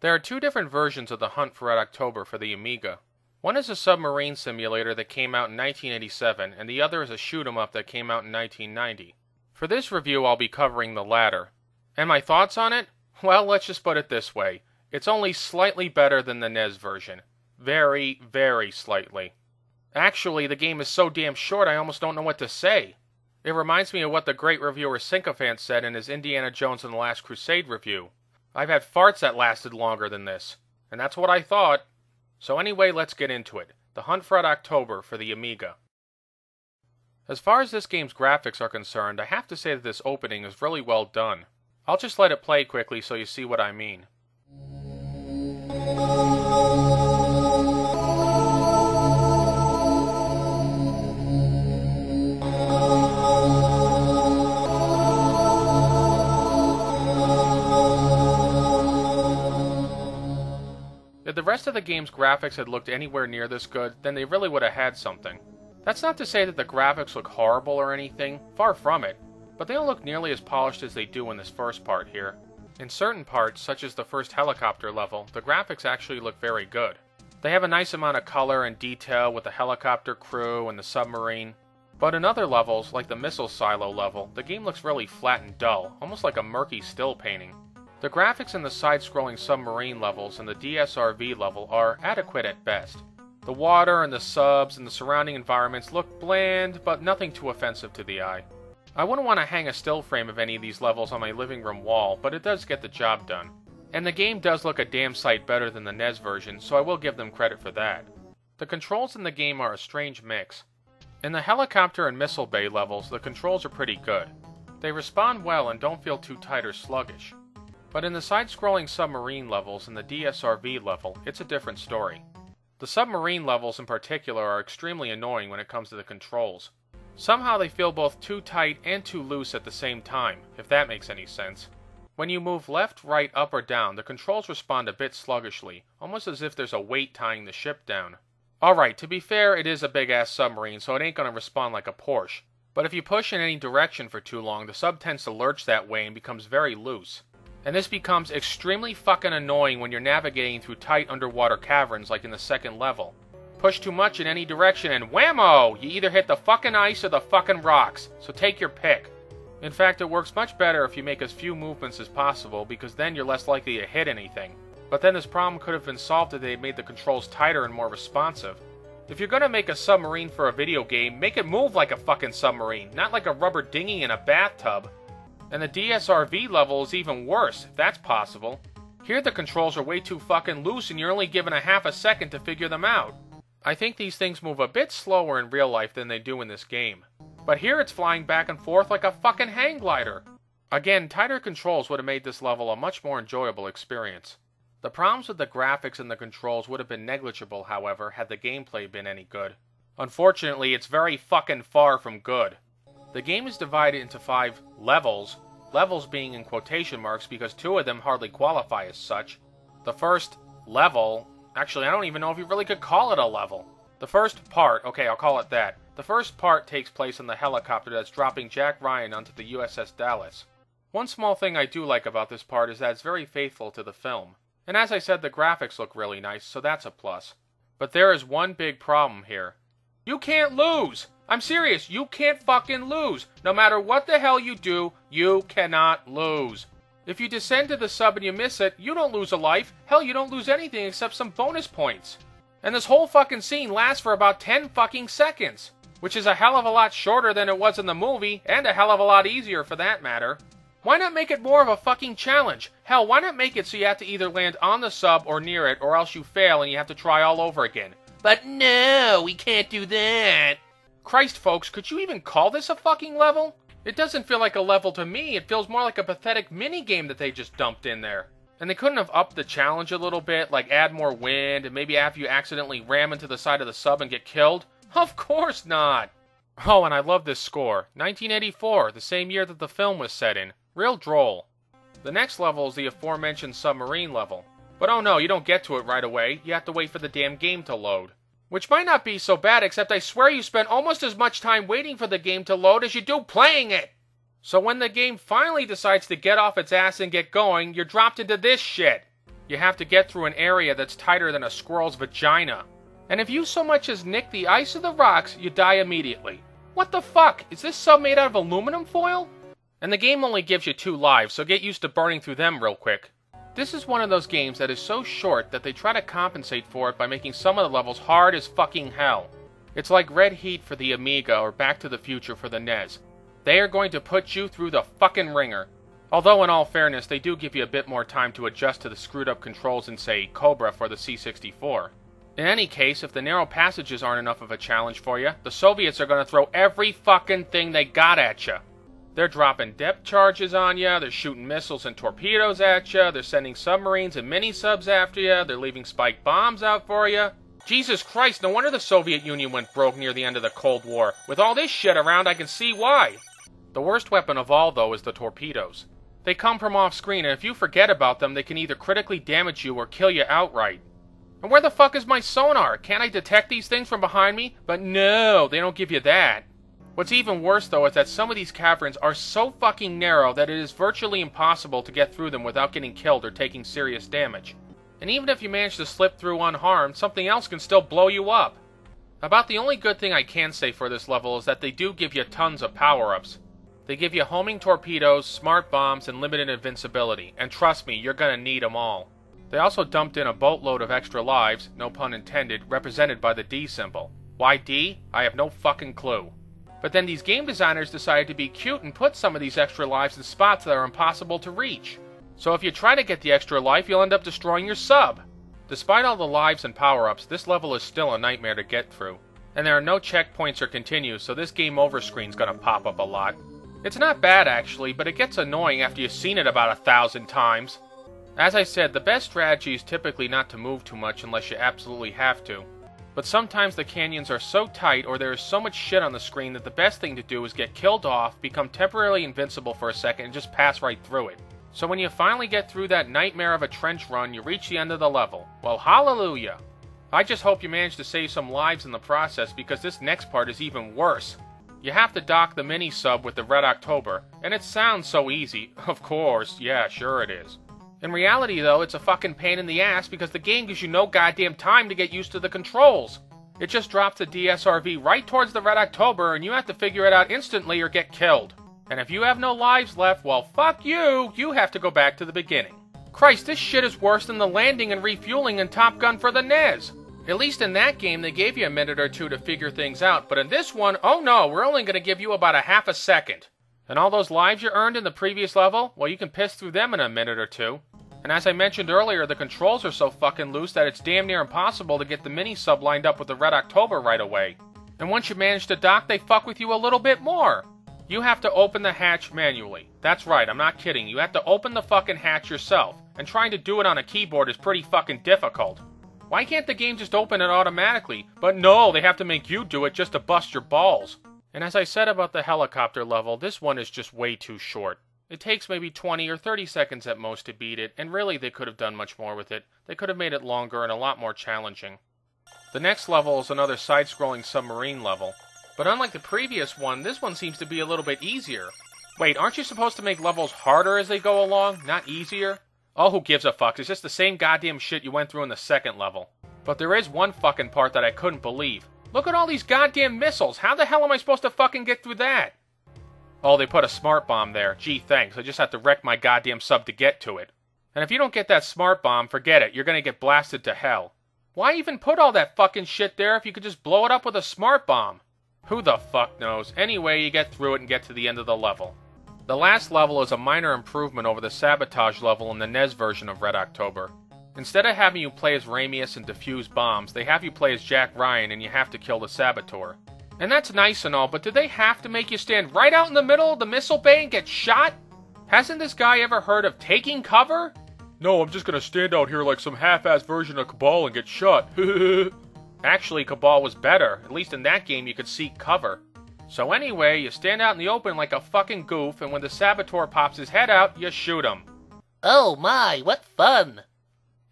There are two different versions of the Hunt for Red October for the Amiga. One is a submarine simulator that came out in 1987, and the other is a shoot-'em-up that came out in 1990. For this review, I'll be covering the latter. And my thoughts on it? Well, let's just put it this way. It's only slightly better than the NES version. Very, very slightly. Actually, the game is so damn short I almost don't know what to say. It reminds me of what the great reviewer Sycophant said in his Indiana Jones and the Last Crusade review. I've had farts that lasted longer than this. And that's what I thought. So anyway, let's get into it. The Hunt for Red October for the Amiga. As far as this game's graphics are concerned, I have to say that this opening is really well done. I'll just let it play quickly so you see what I mean. If the rest of the game's graphics had looked anywhere near this good, then they really would have had something. That's not to say that the graphics look horrible or anything, far from it, but they don't look nearly as polished as they do in this first part here. In certain parts, such as the first helicopter level, the graphics actually look very good. They have a nice amount of color and detail with the helicopter crew and the submarine. But in other levels, like the missile silo level, the game looks really flat and dull, almost like a murky still painting. The graphics in the side-scrolling submarine levels and the DSRV level are adequate at best. The water and the subs and the surrounding environments look bland, but nothing too offensive to the eye. I wouldn't want to hang a still frame of any of these levels on my living room wall, but it does get the job done. And the game does look a damn sight better than the NES version, so I will give them credit for that. The controls in the game are a strange mix. In the helicopter and missile bay levels, the controls are pretty good. They respond well and don't feel too tight or sluggish. But in the side-scrolling submarine levels and the DSRV level, it's a different story. The submarine levels in particular are extremely annoying when it comes to the controls. Somehow they feel both too tight and too loose at the same time, if that makes any sense. When you move left, right, up, or down, the controls respond a bit sluggishly, almost as if there's a weight tying the ship down. Alright, to be fair, it is a big-ass submarine, so it ain't gonna respond like a Porsche. But if you push in any direction for too long, the sub tends to lurch that way and becomes very loose. And this becomes extremely fucking annoying when you're navigating through tight underwater caverns like in the second level. Push too much in any direction and whammo! You either hit the fucking ice or the fucking rocks, so take your pick. In fact, it works much better if you make as few movements as possible, because then you're less likely to hit anything. But then this problem could have been solved if they made the controls tighter and more responsive. If you're gonna make a submarine for a video game, make it move like a fucking submarine, not like a rubber dinghy in a bathtub. And the DSRV level is even worse, if that's possible. Here the controls are way too fucking loose and you're only given a half a second to figure them out. I think these things move a bit slower in real life than they do in this game. But here it's flying back and forth like a fucking hang glider. Again, tighter controls would have made this level a much more enjoyable experience. The problems with the graphics and the controls would have been negligible, however, had the gameplay been any good. Unfortunately, it's very fucking far from good. The game is divided into 5 levels, levels being in quotation marks because 2 of them hardly qualify as such. The first level, actually I don't even know if you really could call it a level. The first part, okay I'll call it that. The first part takes place in the helicopter that's dropping Jack Ryan onto the USS Dallas. One small thing I do like about this part is that it's very faithful to the film. And as I said, the graphics look really nice, so that's a plus. But there is one big problem here. You can't lose! I'm serious, you can't fucking lose! No matter what the hell you do, you cannot lose. If you descend to the sub and you miss it, you don't lose a life. Hell, you don't lose anything except some bonus points. And this whole fucking scene lasts for about 10 fucking seconds. Which is a hell of a lot shorter than it was in the movie, and a hell of a lot easier for that matter. Why not make it more of a fucking challenge? Hell, why not make it so you have to either land on the sub or near it, or else you fail and you have to try all over again? But no, we can't do that. Christ, folks, could you even call this a fucking level? It doesn't feel like a level to me. It feels more like a pathetic minigame that they just dumped in there. And they couldn't have upped the challenge a little bit, like add more wind, and maybe have you accidentally ram into the side of the sub and get killed? Of course not! Oh, and I love this score. 1984, the same year that the film was set in. Real droll. The next level is the aforementioned submarine level. But oh no, you don't get to it right away. You have to wait for the damn game to load. Which might not be so bad, except I swear you spend almost as much time waiting for the game to load as you do playing it! So when the game finally decides to get off its ass and get going, you're dropped into this shit. You have to get through an area that's tighter than a squirrel's vagina. And if you so much as nick the ice or the rocks, you die immediately. What the fuck? Is this sub made out of aluminum foil? And the game only gives you 2 lives, so get used to burning through them real quick. This is one of those games that is so short that they try to compensate for it by making some of the levels hard as fucking hell. It's like Red Heat for the Amiga or Back to the Future for the NES. They are going to put you through the fucking ringer. Although in all fairness, they do give you a bit more time to adjust to the screwed up controls in, say, Cobra for the C64. In any case, if the narrow passages aren't enough of a challenge for you, the Soviets are going to throw every fucking thing they got at you. They're dropping depth charges on you, they're shooting missiles and torpedoes at you, they're sending submarines and mini-subs after you, they're leaving spike bombs out for you. Jesus Christ, no wonder the Soviet Union went broke near the end of the Cold War. With all this shit around, I can see why. The worst weapon of all, though, is the torpedoes. They come from off-screen, and if you forget about them, they can either critically damage you or kill you outright. And where the fuck is my sonar? Can't I detect these things from behind me? But no, they don't give you that. What's even worse, though, is that some of these caverns are so fucking narrow that it is virtually impossible to get through them without getting killed or taking serious damage. And even if you manage to slip through unharmed, something else can still blow you up. About the only good thing I can say for this level is that they do give you tons of power-ups. They give you homing torpedoes, smart bombs, and limited invincibility, and trust me, you're gonna need them all. They also dumped in a boatload of extra lives, no pun intended, represented by the D symbol. Why D? I have no fucking clue. But then these game designers decided to be cute and put some of these extra lives in spots that are impossible to reach. So if you try to get the extra life, you'll end up destroying your sub. Despite all the lives and power-ups, this level is still a nightmare to get through. And there are no checkpoints or continues, so this game over screen's gonna pop up a lot. It's not bad actually, but it gets annoying after you've seen it about 1,000 times. As I said, the best strategy is typically not to move too much unless you absolutely have to. But sometimes the canyons are so tight or there is so much shit on the screen that the best thing to do is get killed off, become temporarily invincible for a second, and just pass right through it. So when you finally get through that nightmare of a trench run, you reach the end of the level. Well, hallelujah! I just hope you manage to save some lives in the process because this next part is even worse. You have to dock the mini-sub with the Red October, and it sounds so easy. Of course, yeah, sure it is. In reality, though, it's a fucking pain in the ass because the game gives you no goddamn time to get used to the controls. It just drops the DSRV right towards the Red October, and you have to figure it out instantly or get killed. And if you have no lives left, well, fuck you, you have to go back to the beginning. Christ, this shit is worse than the landing and refueling in Top Gun for the NES. At least in that game, they gave you a minute or two to figure things out, but in this one, oh no, we're only going to give you about a half a second. And all those lives you earned in the previous level, well, you can piss through them in a minute or two. And as I mentioned earlier, the controls are so fucking loose that it's damn near impossible to get the mini-sub lined up with the Red October right away. And once you manage to dock, they fuck with you a little bit more. You have to open the hatch manually. That's right, I'm not kidding. You have to open the fucking hatch yourself. And trying to do it on a keyboard is pretty fucking difficult. Why can't the game just open it automatically? But no, they have to make you do it just to bust your balls. And as I said about the helicopter level, this one is just way too short. It takes maybe 20 or 30 seconds at most to beat it, and really they could have done much more with it. They could have made it longer and a lot more challenging. The next level is another side-scrolling submarine level. But unlike the previous one, this one seems to be a little bit easier. Wait, aren't you supposed to make levels harder as they go along, not easier? Oh, who gives a fuck? It's just the same goddamn shit you went through in the second level. But there is one fucking part that I couldn't believe. Look at all these goddamn missiles. How the hell am I supposed to fucking get through that? Oh, they put a smart bomb there. Gee, thanks. I just have to wreck my goddamn sub to get to it. And if you don't get that smart bomb, forget it. You're gonna get blasted to hell. Why even put all that fucking shit there if you could just blow it up with a smart bomb? Who the fuck knows? Anyway, you get through it and get to the end of the level. The last level is a minor improvement over the sabotage level in the NES version of Red October. Instead of having you play as Ramius and defuse bombs, they have you play as Jack Ryan and you have to kill the saboteur. And that's nice and all, but do they have to make you stand right out in the middle of the missile bay and get shot? Hasn't this guy ever heard of taking cover? No, I'm just gonna stand out here like some half-assed version of Cabal and get shot. Actually, Cabal was better. At least in that game you could seek cover. So anyway, you stand out in the open like a fucking goof, and when the saboteur pops his head out, you shoot him. Oh my, what fun!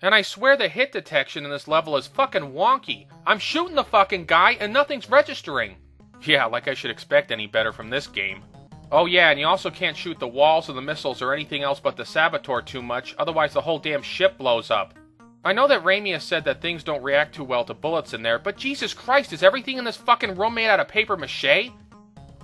And I swear the hit detection in this level is fucking wonky. I'm shooting the fucking guy and nothing's registering. Yeah, like I should expect any better from this game. Oh yeah, and you also can't shoot the walls or the missiles or anything else but the Saboteur too much, otherwise the whole damn ship blows up. I know that Raimi has said that things don't react too well to bullets in there, but Jesus Christ, is everything in this fucking room made out of paper mache?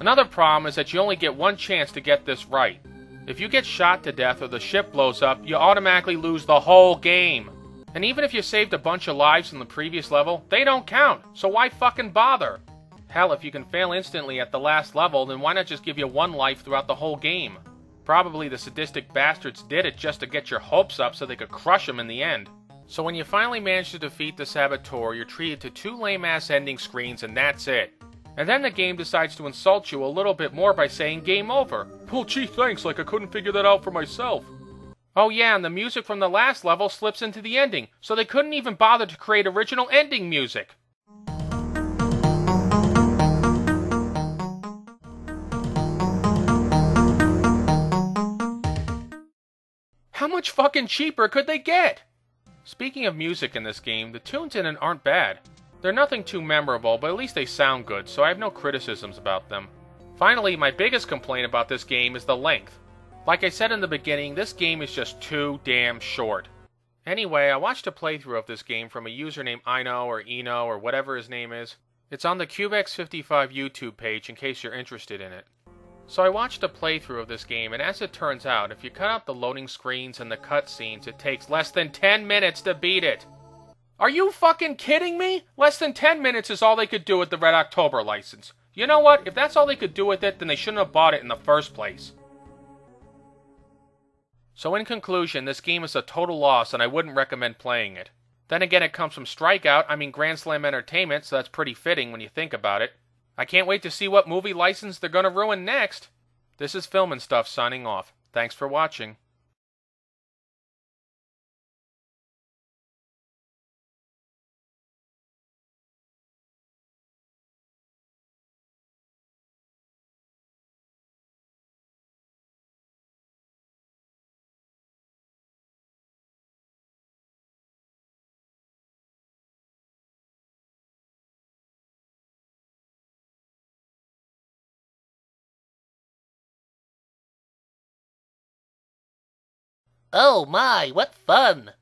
Another problem is that you only get one chance to get this right. If you get shot to death or the ship blows up, you automatically lose the whole game. And even if you saved a bunch of lives in the previous level, they don't count, so why fucking bother? Hell, if you can fail instantly at the last level, then why not just give you one life throughout the whole game? Probably the sadistic bastards did it just to get your hopes up so they could crush them in the end. So when you finally manage to defeat the Saboteur, you're treated to 2 lame-ass ending screens and that's it. And then the game decides to insult you a little bit more by saying game over. Well gee thanks, like I couldn't figure that out for myself. Oh yeah, and the music from the last level slips into the ending, so they couldn't even bother to create original ending music. How much fucking cheaper could they get? Speaking of music in this game, the tunes in it aren't bad. They're nothing too memorable, but at least they sound good, so I have no criticisms about them. Finally, my biggest complaint about this game is the length. Like I said in the beginning, this game is just too damn short. Anyway, I watched a playthrough of this game from a user named Ino or Eno or whatever his name is. It's on the CubeX55 YouTube page in case you're interested in it. So I watched a playthrough of this game, and as it turns out, if you cut out the loading screens and the cutscenes, it takes less than 10 minutes to beat it. Are you fucking kidding me? Less than 10 minutes is all they could do with the Red October license. You know what? If that's all they could do with it, then they shouldn't have bought it in the first place. So in conclusion, this game is a total loss and I wouldn't recommend playing it. Then again, it comes from Grand Slam Entertainment, so that's pretty fitting when you think about it. I can't wait to see what movie license they're gonna ruin next. This is Film and Stuff signing off. Thanks for watching. Oh my, what fun!